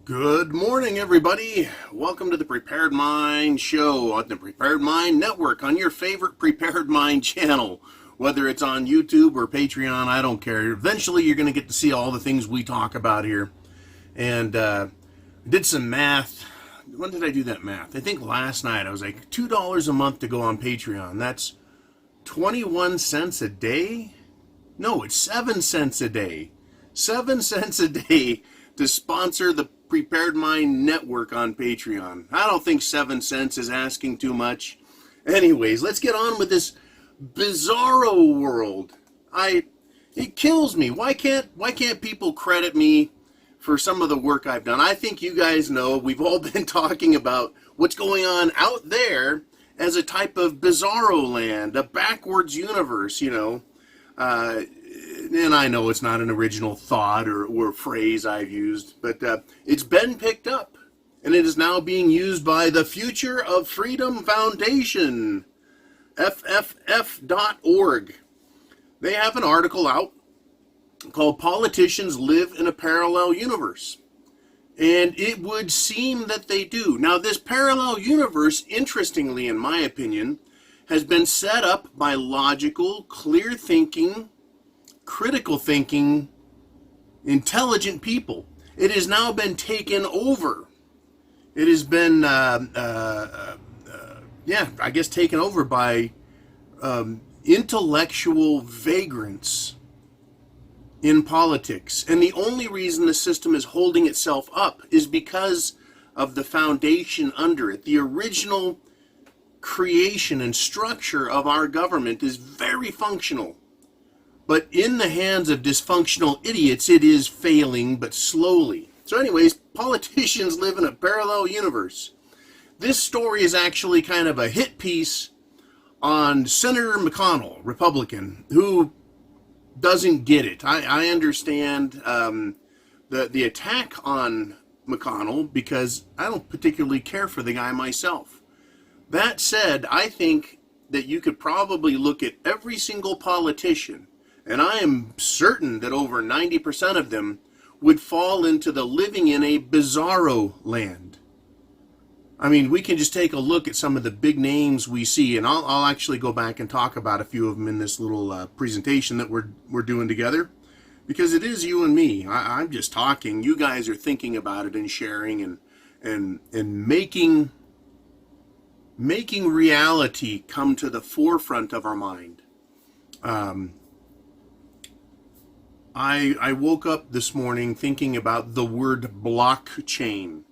Good morning, everybody. Welcome to the Prepared Mind Show on the Prepared Mind Network on your favorite Prepared Mind channel. Whether it's on YouTube or Patreon, I don't care. Eventually, you're going to get to see all the things we talk about here. And did some math. When did I do that math? I think last night. I was like, $2 a month to go on Patreon. That's 21 cents a day? No, it's 7 cents a day. 7 cents a day to sponsor the Prepared Mind Network on Patreon. I don't think 7 cents is asking too much. Anyways, let's get on with this bizarro world. It kills me. Why can't people credit me for some of the work I've done? I think you guys know we've all been talking about what's going on out there as a type of bizarro land, a backwards universe, and I know it's not an original thought or phrase I've used, but it's been picked up, and it is now being used by the Future of Freedom Foundation, FFF.org. They have an article out called Politicians Live in a Parallel Universe, and it would seem that they do. Now, this parallel universe, interestingly, in my opinion, has been set up by logical, clear-thinking, critical thinking, intelligent people. It has now been taken over. It has been, taken over by intellectual vagrants in politics. And the only reason the system is holding itself up is because of the foundation under it. The original creation and structure of our government is very functional. But in the hands of dysfunctional idiots, it is failing, but slowly. So anyways, politicians live in a parallel universe. This story is actually kind of a hit piece on Senator McConnell, Republican, who doesn't get it. I understand the attack on McConnell because I don't particularly care for the guy myself. That said, I think that you could probably look at every single politician, and I am certain that over 90% of them would fall into the living in a bizarro land. I mean, we can just take a look at some of the big names we see, and I'll actually go back and talk about a few of them in this little presentation that we're doing together, because it is you and me. I'm just talking. You guys are thinking about it and sharing and making reality come to the forefront of our mind. I woke up this morning thinking about the word blockchain.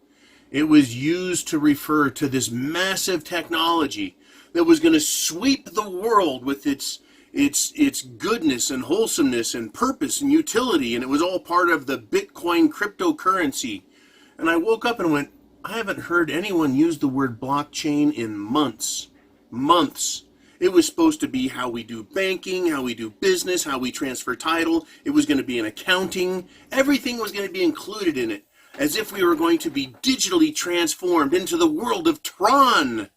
It was used to refer to this massive technology that was going to sweep the world with its goodness and wholesomeness and purpose and utility, and it was all part of the Bitcoin cryptocurrency. And I woke up and went, I haven't heard anyone use the word blockchain in months. It was supposed to be how we do banking, how we do business, how we transfer title. It was going to be in accounting. Everything was going to be included in it, as if we were going to be digitally transformed into the world of Tron,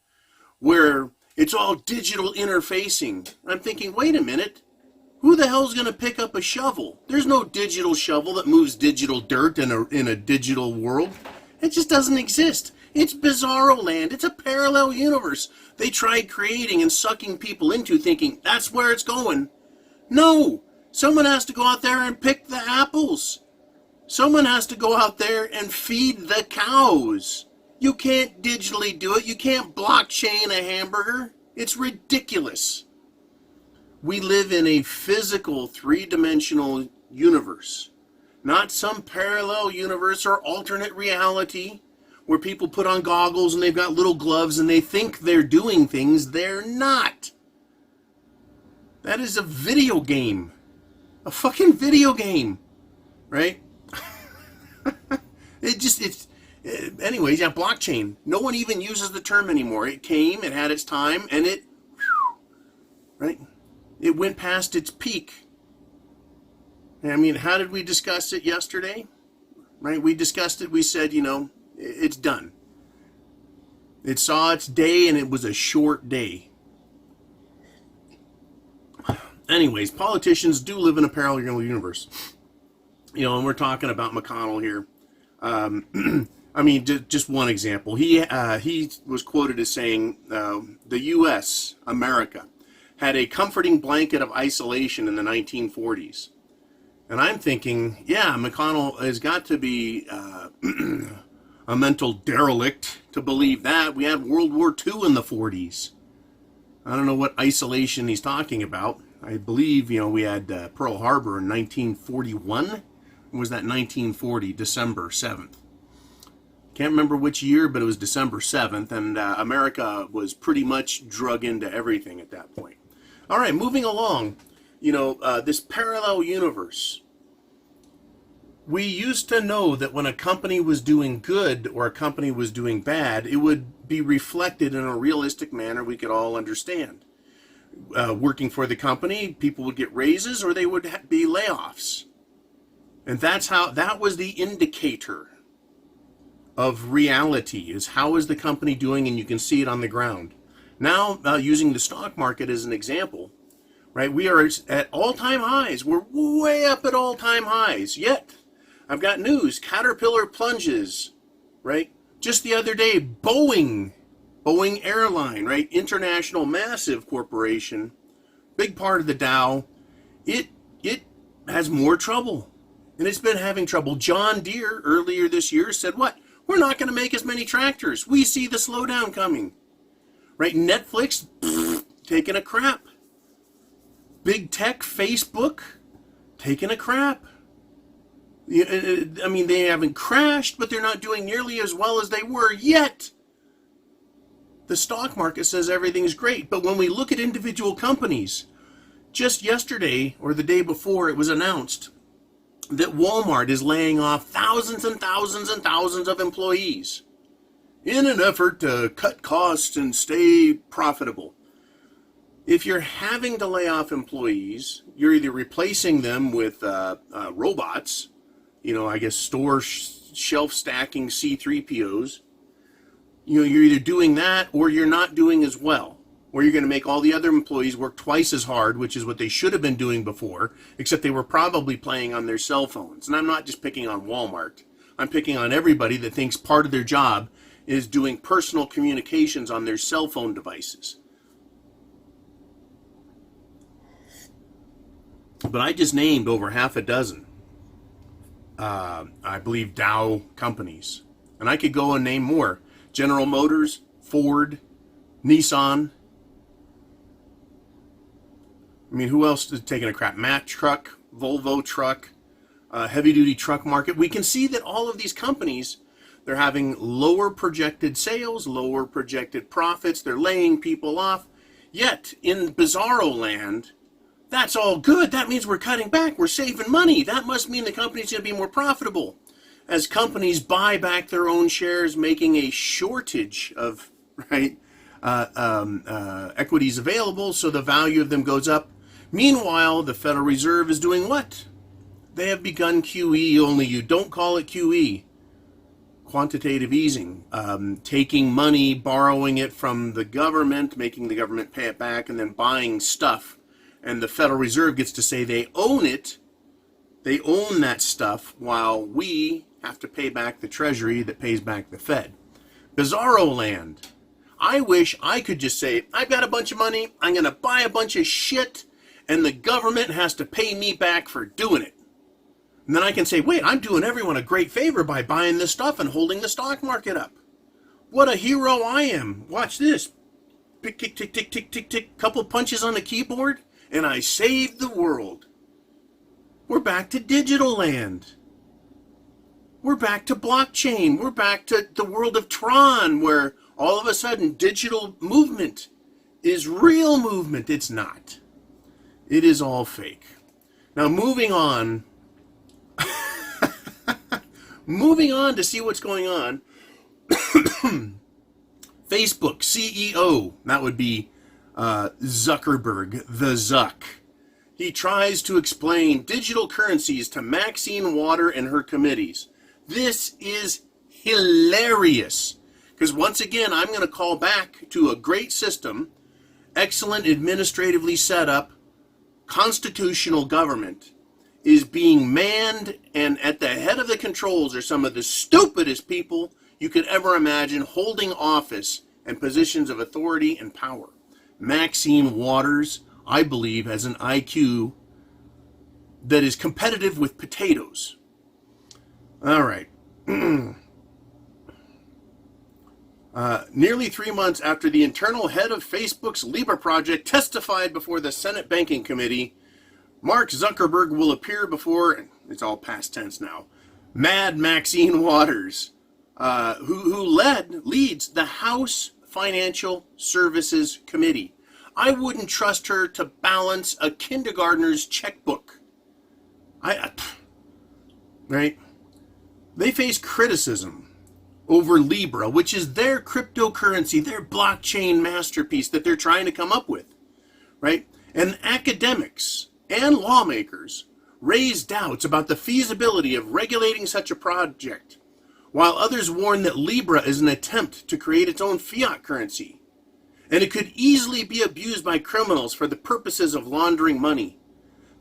where it's all digital interfacing. I'm thinking, wait a minute, who the hell's going to pick up a shovel? There's no digital shovel that moves digital dirt in a digital world. It just doesn't exist. It's bizarro land. It's a parallel universe they tried creating and sucking people into, thinking that's where it's going. No, someone has to go out there and pick the apples. Someone has to go out there and feed the cows. You can't digitally do it. You can't blockchain a hamburger. It's ridiculous. We live in a physical, three-dimensional universe, not some parallel universe or alternate reality where people put on goggles and they've got little gloves and they think they're doing things. They're not. That is a video game. A fucking video game. Right? Anyways, yeah, blockchain. No one even uses the term anymore. It came, it had its time, and it went past its peak. I mean, how did we discuss it yesterday? Right? We discussed it. We said, it's done. It saw its day, and it was a short day. Anyways, politicians do live in a parallel universe. And we're talking about McConnell here. I mean, just one example. He was quoted as saying, the U.S., America, had a comforting blanket of isolation in the 1940s. And I'm thinking, yeah, McConnell has got to be a mental derelict to believe that. We had World War II in the 40s. I don't know what isolation he's talking about. I believe, we had Pearl Harbor in 1941. Or was that 1940, December 7th? Can't remember which year, but it was December 7th, and America was pretty much drug into everything at that point. All right, moving along, this parallel universe. We used to know that when a company was doing good or a company was doing bad, it would be reflected in a realistic manner we could all understand. Working for the company, people would get raises or they would be layoffs. And that was the indicator of reality, is how is the company doing, and you can see it on the ground. Now, using the stock market as an example, right, we are at all-time highs. We're way up at all-time highs. Yet, I've got news. Caterpillar plunges, right? Just the other day, Boeing Airline, right, international massive corporation, big part of the Dow, it has more trouble. And it's been having trouble. John Deere earlier this year said, what? We're not going to make as many tractors. We see the slowdown coming. Right? Netflix, taking a crap. Big tech, Facebook, taking a crap. I mean, they haven't crashed, but they're not doing nearly as well as they were yet. The stock market says everything's great. But when we look at individual companies, just yesterday or the day before, it was announced that Walmart is laying off thousands and thousands and thousands of employees in an effort to cut costs and stay profitable. If you're having to lay off employees, you're either replacing them with robots, I guess store shelf stacking C3POs. You're either doing that or you're not doing as well. Or you're going to make all the other employees work twice as hard, which is what they should have been doing before, except they were probably playing on their cell phones. And I'm not just picking on Walmart. I'm picking on everybody that thinks part of their job is doing personal communications on their cell phone devices. But I just named over half a dozen, I believe, Dow companies. And I could go and name more. General Motors, Ford, Nissan. I mean, who else is taking a crap? Mack Truck, Volvo Truck, heavy-duty truck market. We can see that all of these companies, they're having lower projected sales, lower projected profits. They're laying people off. Yet, in bizarro land, that's all good. That means we're cutting back. We're saving money. That must mean the company's going to be more profitable. As companies buy back their own shares, making a shortage of equities available, so the value of them goes up. Meanwhile, the Federal Reserve is doing what? They have begun QE, only you don't call it QE. Quantitative easing. Taking money, borrowing it from the government, making the government pay it back, and then buying stuff. And the Federal Reserve gets to say they own it. They own that stuff, while we have to pay back the Treasury that pays back the Fed. Bizarro land. I wish I could just say, I've got a bunch of money, I'm going to buy a bunch of shit, and the government has to pay me back for doing it. And then I can say, wait, I'm doing everyone a great favor by buying this stuff and holding the stock market up. What a hero I am. Watch this. Tick, tick, tick, tick, tick, tick, tick. Couple punches on the keyboard, and I saved the world. We're back to digital land. We're back to blockchain. We're back to the world of Tron, where all of a sudden digital movement is real movement. It's not. It is all fake. Now, moving on. Moving on to see what's going on. Facebook CEO, that would be Zuckerberg, the Zuck. He tries to explain digital currencies to Maxine Waters and her committees. This is hilarious. Because once again, I'm going to call back to a great system, excellent administratively set up, constitutional government. is being manned, and at the head of the controls are some of the stupidest people you could ever imagine holding office and positions of authority and power. Maxine Waters, I believe, has an IQ that is competitive with potatoes. All right. Nearly 3 months after the internal head of Facebook's Libra project testified before the Senate Banking Committee, Mark Zuckerberg will appear before, it's all past tense now, Mad Maxine Waters, who leads the House Financial Services Committee. I wouldn't trust her to balance a kindergartner's checkbook. Right? They face criticism over Libra, which is their cryptocurrency, their blockchain masterpiece that they're trying to come up with, right? And academics and lawmakers raise doubts about the feasibility of regulating such a project, while others warn that Libra is an attempt to create its own fiat currency, and it could easily be abused by criminals for the purposes of laundering money.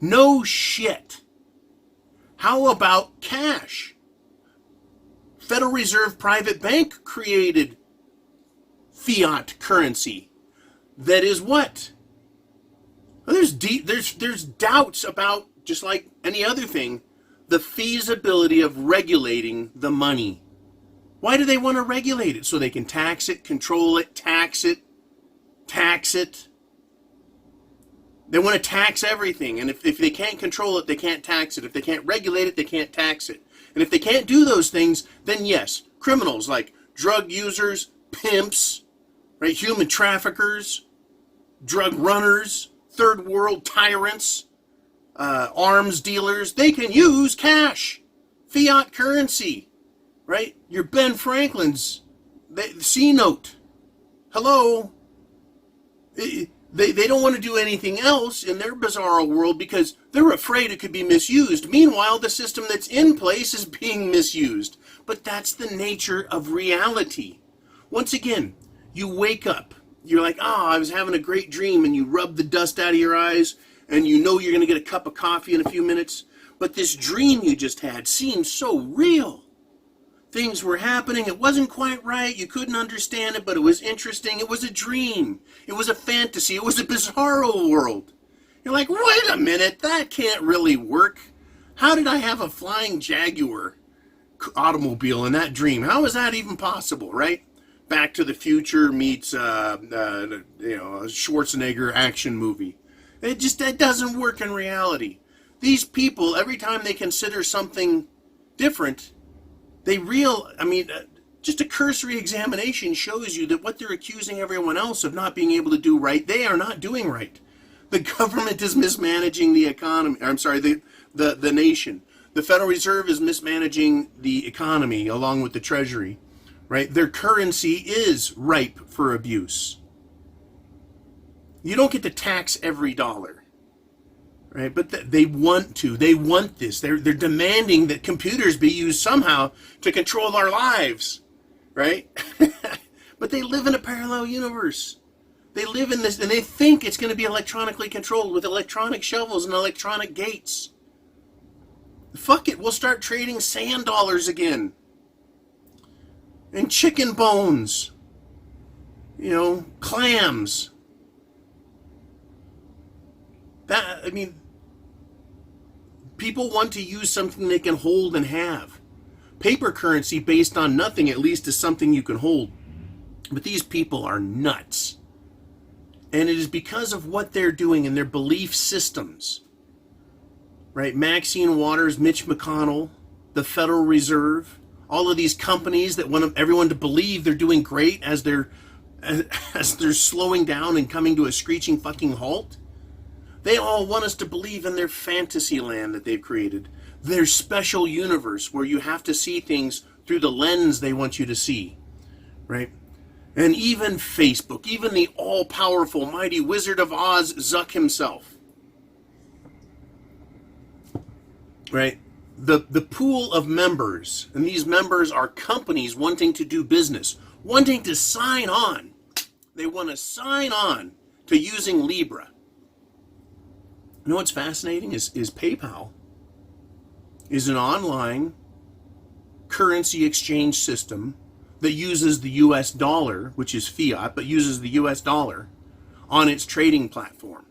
No shit. How about cash? Federal Reserve Private Bank created fiat currency. That is what? Well, there's doubts about, just like any other thing, the feasibility of regulating the money. Why do they want to regulate it? So they can tax it, control it, tax it. They want to tax everything. And if they can't control it, they can't tax it. If they can't regulate it, they can't tax it. And if they can't do those things, then yes, criminals like drug users, pimps, right, human traffickers, drug runners, third world tyrants, arms dealers, they can use cash, fiat currency, right? Your Ben Franklin's C-note. Hello? They don't want to do anything else in their bizarro world because they're afraid it could be misused. Meanwhile, the system that's in place is being misused. But that's the nature of reality. Once again, you wake up. You're like, I was having a great dream, and you rub the dust out of your eyes, and you know you're going to get a cup of coffee in a few minutes. But this dream you just had seems so real. Things were happening. It wasn't quite right. You couldn't understand it, but it was interesting. It was a dream. It was a fantasy. It was a bizarro world. You're like, wait a minute, that can't really work. How did I have a flying Jaguar automobile in that dream? How is that even possible, right? Back to the Future meets a Schwarzenegger action movie. That doesn't work in reality. These people, every time they consider something different, just a cursory examination shows you that what they're accusing everyone else of not being able to do right, they are not doing right. The government is mismanaging the economy. The nation. The Federal Reserve is mismanaging the economy along with the Treasury, right? Their currency is ripe for abuse. You don't get to tax every dollar. Right, but they want to. They want this. They're demanding that computers be used somehow to control our lives, right? But they live in a parallel universe. They live in this, and they think it's going to be electronically controlled with electronic shovels and electronic gates. Fuck it, we'll start trading sand dollars again. And chicken bones. Clams. People want to use something they can hold and have. Paper currency based on nothing, at least, is something you can hold. But these people are nuts. And it is because of what they're doing in their belief systems. Right? Maxine Waters, Mitch McConnell, the Federal Reserve, all of these companies that want everyone to believe they're doing great as they're slowing down and coming to a screeching fucking halt. They all want us to believe in their fantasy land that they've created, their special universe where you have to see things through the lens they want you to see, right? And even Facebook, even the all-powerful, mighty Wizard of Oz, Zuck himself, right? The pool of members, and these members are companies wanting to do business, wanting to sign on. They want to sign on to using Libra. You know what's fascinating is PayPal. is an online currency exchange system that uses the US dollar, which is fiat, but uses the US dollar on its trading platform.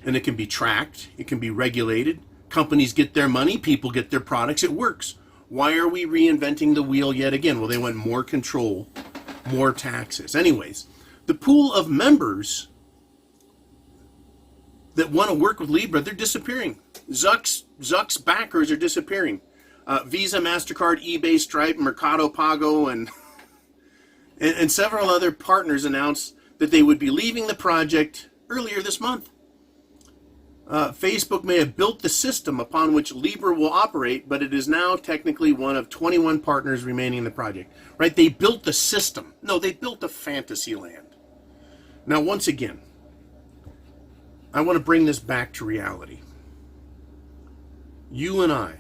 And it can be tracked, it can be regulated. Companies get their money, people get their products, it works. Why are we reinventing the wheel yet again? Well, they want more control, more taxes. Anyways, the pool of members that want to work with Libra, they're disappearing. Zuck's backers are disappearing. Visa, MasterCard, eBay, Stripe, Mercado Pago, and several other partners announced that they would be leaving the project earlier this month. Facebook may have built the system upon which Libra will operate, but it is now technically one of 21 partners remaining in the project. Right? They built the system. No, they built a fantasy land. Now, once again, I want to bring this back to reality. You and I,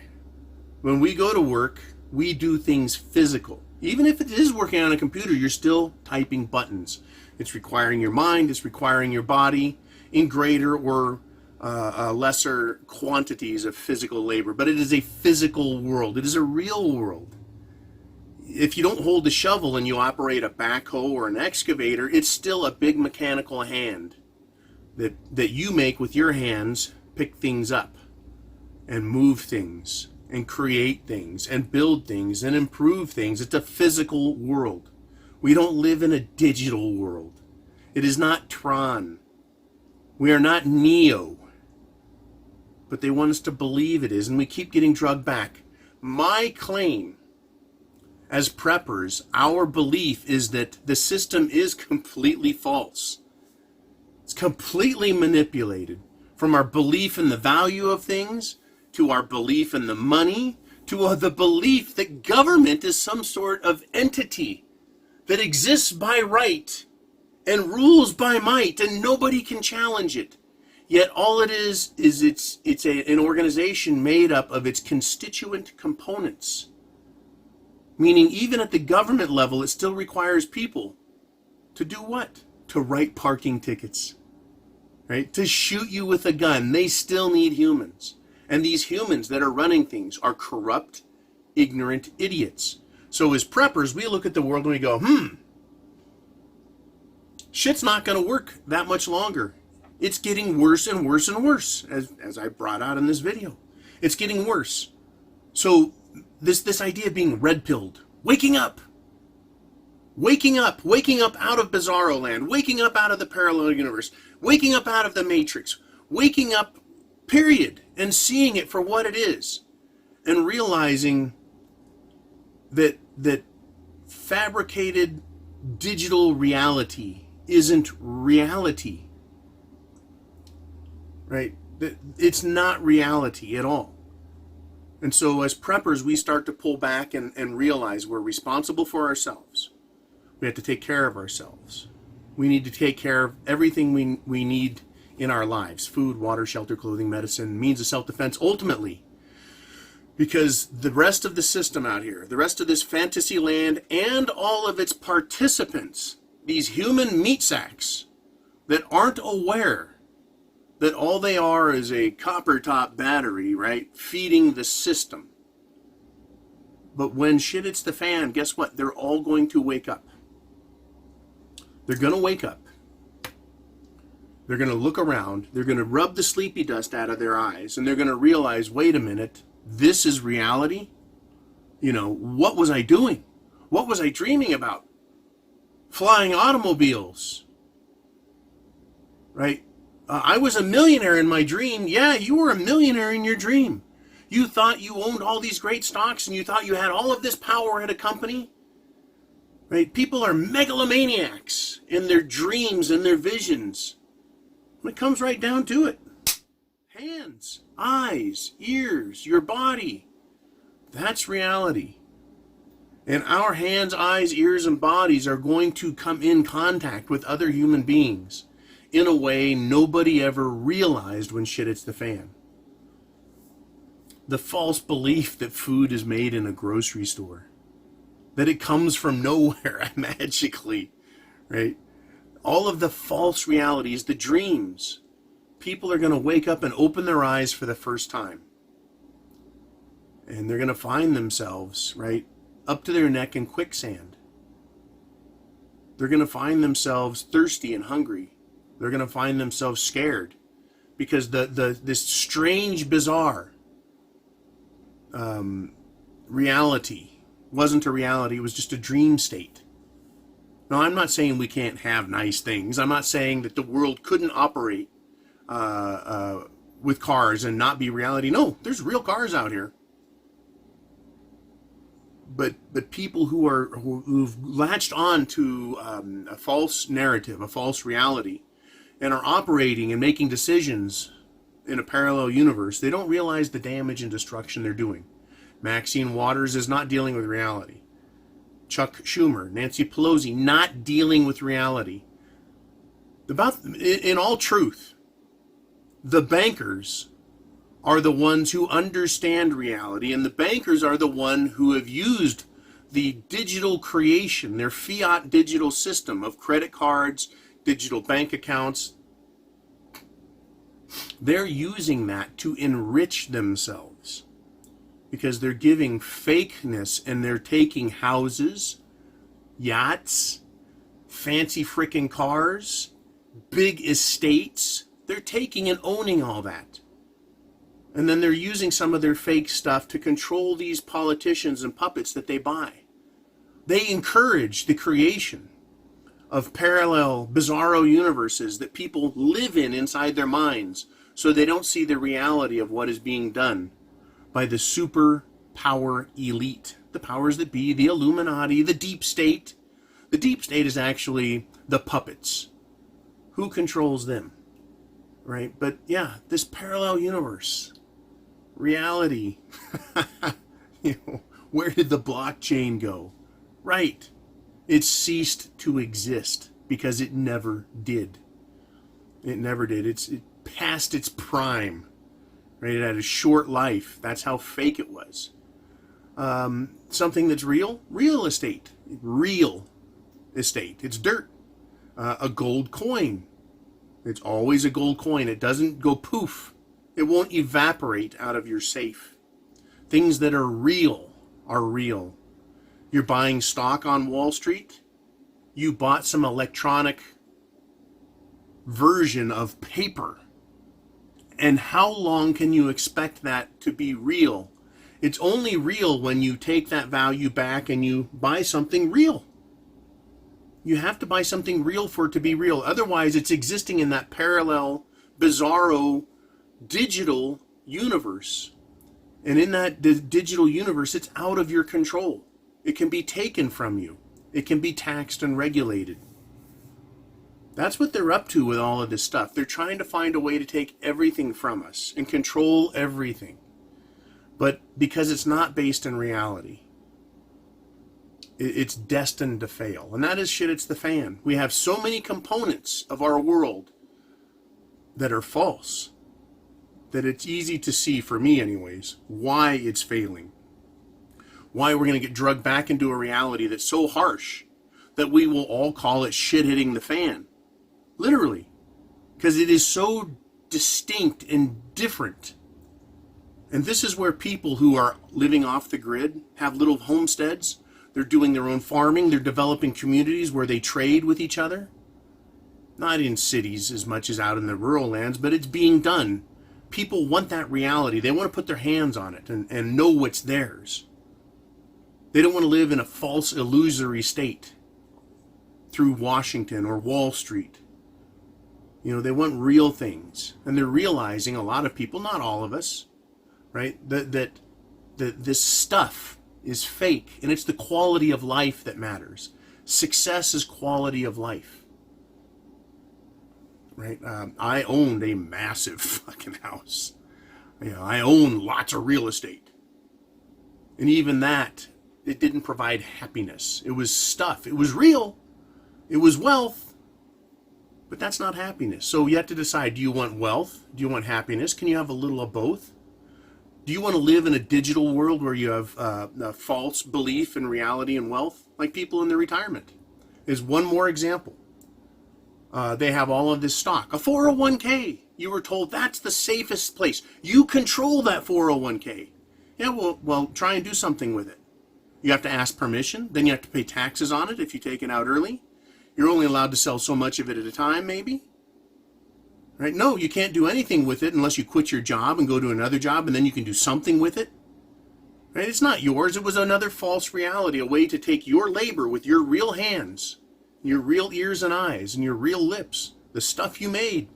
when we go to work, we do things physical. Even if it is working on a computer, you're still typing buttons. It's requiring your mind, it's requiring your body in greater or lesser quantities of physical labor. But it is a physical world. It is a real world. If you don't hold the shovel and you operate a backhoe or an excavator, it's still a big mechanical hand that you make with your hands, pick things up and move things and create things and build things and improve things. It's a physical world. We don't live in a digital world. It is not Tron. We are not Neo. But they want us to believe it is, and we keep getting drugged back. My claim as preppers, our belief is that the system is completely false. It's completely manipulated, from our belief in the value of things, to our belief in the money, to the belief that government is some sort of entity that exists by right and rules by might, and nobody can challenge it. Yet all it is it's an organization made up of its constituent components. Meaning even at the government level, it still requires people to do what? To write parking tickets, right? To shoot you with a gun. They still need humans. And these humans that are running things are corrupt, ignorant idiots. So as preppers, we look at the world and we go, shit's not going to work that much longer. It's getting worse and worse and worse, as I brought out in this video. It's getting worse. So this idea of being red-pilled, waking up out of Bizarro Land, waking up out of the parallel universe, waking up out of the Matrix, waking up, period, and seeing it for what it is, and realizing that fabricated digital reality isn't reality. Right? It's not reality at all. And so as preppers, we start to pull back and realize we're responsible for ourselves. We have to take care of ourselves. We need to take care of everything we need in our lives. Food, water, shelter, clothing, medicine, means of self-defense, ultimately. Because the rest of the system out here, the rest of this fantasy land and all of its participants, these human meat sacks that aren't aware that all they are is a copper top battery, right, feeding the system. But when shit hits the fan, guess what? They're all going to wake up. They're going to wake up. They're going to look around. They're going to rub the sleepy dust out of their eyes. And they're going to realize, wait a minute, this is reality? You know, what was I doing? What was I dreaming about? Flying automobiles. Right? I was a millionaire in my dream. Yeah, you were a millionaire in your dream. You thought you owned all these great stocks and you thought you had all of this power at a company. Right? People are megalomaniacs in their dreams and their visions. When it comes right down to it. Hands, eyes, ears, your body. That's reality. And our hands, eyes, ears, and bodies are going to come in contact with other human beings in a way nobody ever realized when shit hits the fan. The false belief that food is made in a grocery store, that it comes from nowhere magically, right? All of the false realities, the dreams. People are going to wake up and open their eyes for the first time. And they're going to find themselves, right, up to their neck in quicksand. They're going to find themselves thirsty and hungry. They're going to find themselves scared because this strange, bizarre reality wasn't a reality. It was just a dream state. Now, I'm not saying we can't have nice things. I'm not saying that the world couldn't operate with cars and not be reality. No, there's real cars out here. But people who've latched on to a false narrative, a false reality, and are operating and making decisions in a parallel universe, they don't realize the damage and destruction they're doing. Maxine Waters is not dealing with reality. Chuck Schumer, Nancy Pelosi, not dealing with reality. In all truth, the bankers are the ones who understand reality, and the bankers are the ones who have used the digital creation, their fiat digital system of credit cards, digital bank accounts. They're using that to enrich themselves because they're giving fakeness, and they're taking houses, yachts, fancy frickin' cars, big estates. They're taking and owning all that. And then they're using some of their fake stuff to control these politicians and puppets that they buy. They encourage the creation of parallel, bizarro universes that people live in inside their minds so they don't see the reality of what is being done by the super power elite. The powers that be, the Illuminati, the deep state. The deep state is actually the puppets. Who controls them? Right? But yeah, this parallel universe. Reality. Where did the blockchain go? Right. It ceased to exist because it never did. It never did. It passed its prime. Right? It had a short life. That's how fake it was. Something that's real? Real estate. Real estate. It's dirt. A gold coin. It's always a gold coin. It doesn't go poof. It won't evaporate out of your safe. Things that are real are real. You're buying stock on Wall Street. You bought some electronic version of paper. And how long can you expect that to be real? It's only real when you take that value back and you buy something real. You have to buy something real for it to be real. Otherwise, it's existing in that parallel, bizarro, digital universe. And in that digital universe, it's out of your control. It can be taken from you. It can be taxed and regulated. That's what they're up to with all of this stuff. They're trying to find a way to take everything from us and control everything. But because it's not based in reality, it's destined to fail. And that is shit, it's the fan. We have so many components of our world that are false that it's easy to see, for me anyways, why it's failing. Why we're going to get drugged back into a reality that's so harsh that we will all call it shit hitting the fan. Literally. Because it is so distinct and different. And this is where people who are living off the grid have little homesteads. They're doing their own farming. They're developing communities where they trade with each other. Not in cities as much as out in the rural lands, but it's being done. People want that reality. They want to put their hands on it and know what's theirs. They don't want to live in a false, illusory state through Washington or Wall Street. They want real things. And they're realizing, a lot of people, not all of us, right, that this stuff is fake. And it's the quality of life that matters. Success is quality of life. Right? I owned a massive fucking house. I own lots of real estate. And even that, it didn't provide happiness. It was stuff. It was real. It was wealth. But that's not happiness. So you have to decide, do you want wealth? Do you want happiness? Can you have a little of both? Do you want to live in a digital world where you have a false belief in reality and wealth? Like people in their retirement. Is one more example. They have all of this stock. A 401k. You were told that's the safest place. You control that 401k. Yeah, well, try and do something with it. You have to ask permission. Then you have to pay taxes on it if you take it out early. You're only allowed to sell so much of it at a time, maybe. Right? No, you can't do anything with it unless you quit your job and go to another job, and then you can do something with it. Right? It's not yours. It was another false reality, a way to take your labor with your real hands, your real ears and eyes, and your real lips, the stuff you made,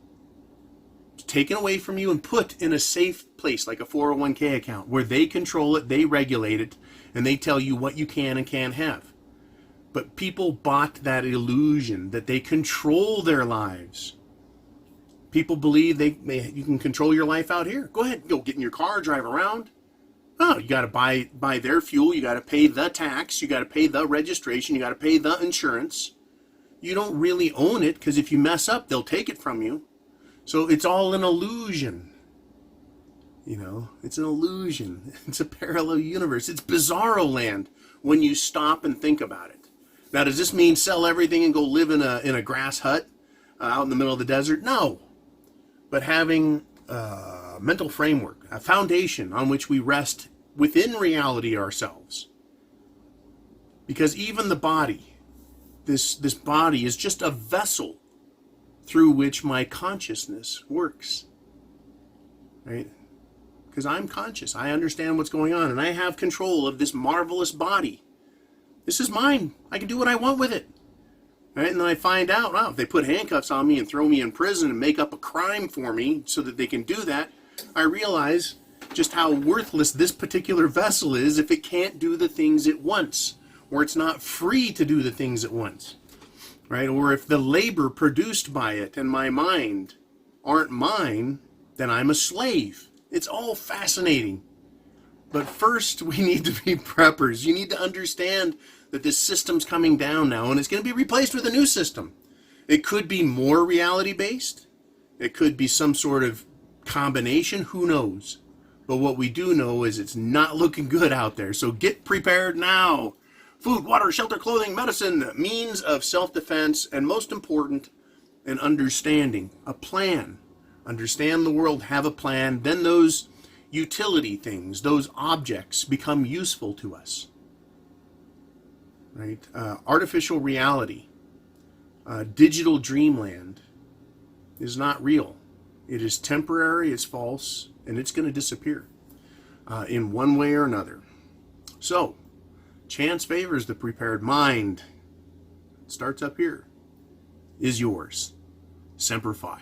taken away from you and put in a safe place like a 401k account where they control it, they regulate it, and they tell you what you can and can't have. But people bought that illusion that they control their lives. People believe you can control your life out here. Go ahead, go get in your car, drive around. Oh, you got to buy their fuel. You got to pay the tax. You got to pay the registration. You got to pay the insurance. You don't really own it because if you mess up, they'll take it from you. So it's all an illusion. You know, it's an illusion. It's a parallel universe. It's bizarro land when you stop and think about it. Now, does this mean sell everything and go live in a grass hut out in the middle of the desert? No. But having a mental framework, a foundation on which we rest within reality ourselves. Because even the body, this body is just a vessel through which my consciousness works. Right? Because I'm conscious. I understand what's going on, and I have control of this marvelous body. This is mine. I can do what I want with it. Right? And then I find out, wow, if they put handcuffs on me and throw me in prison and make up a crime for me so that they can do that, I realize just how worthless this particular vessel is if it can't do the things it wants, or it's not free to do the things it wants. Right? Or if the labor produced by it and my mind aren't mine, then I'm a slave. It's all fascinating. But first, we need to be preppers. You need to understand that this system's coming down now, and it's going to be replaced with a new system. It could be more reality-based. It could be some sort of combination. Who knows? But what we do know is it's not looking good out there. So get prepared now. Food, water, shelter, clothing, medicine, means of self-defense, and most important, an understanding, a plan. Understand the world, have a plan. Then those utility things, those objects become useful to us. Right? Artificial reality, digital dreamland is not real. It is temporary, it's false, and it's going to disappear in one way or another. So, chance favors the prepared mind. It starts up here. Is yours. Semper Fi.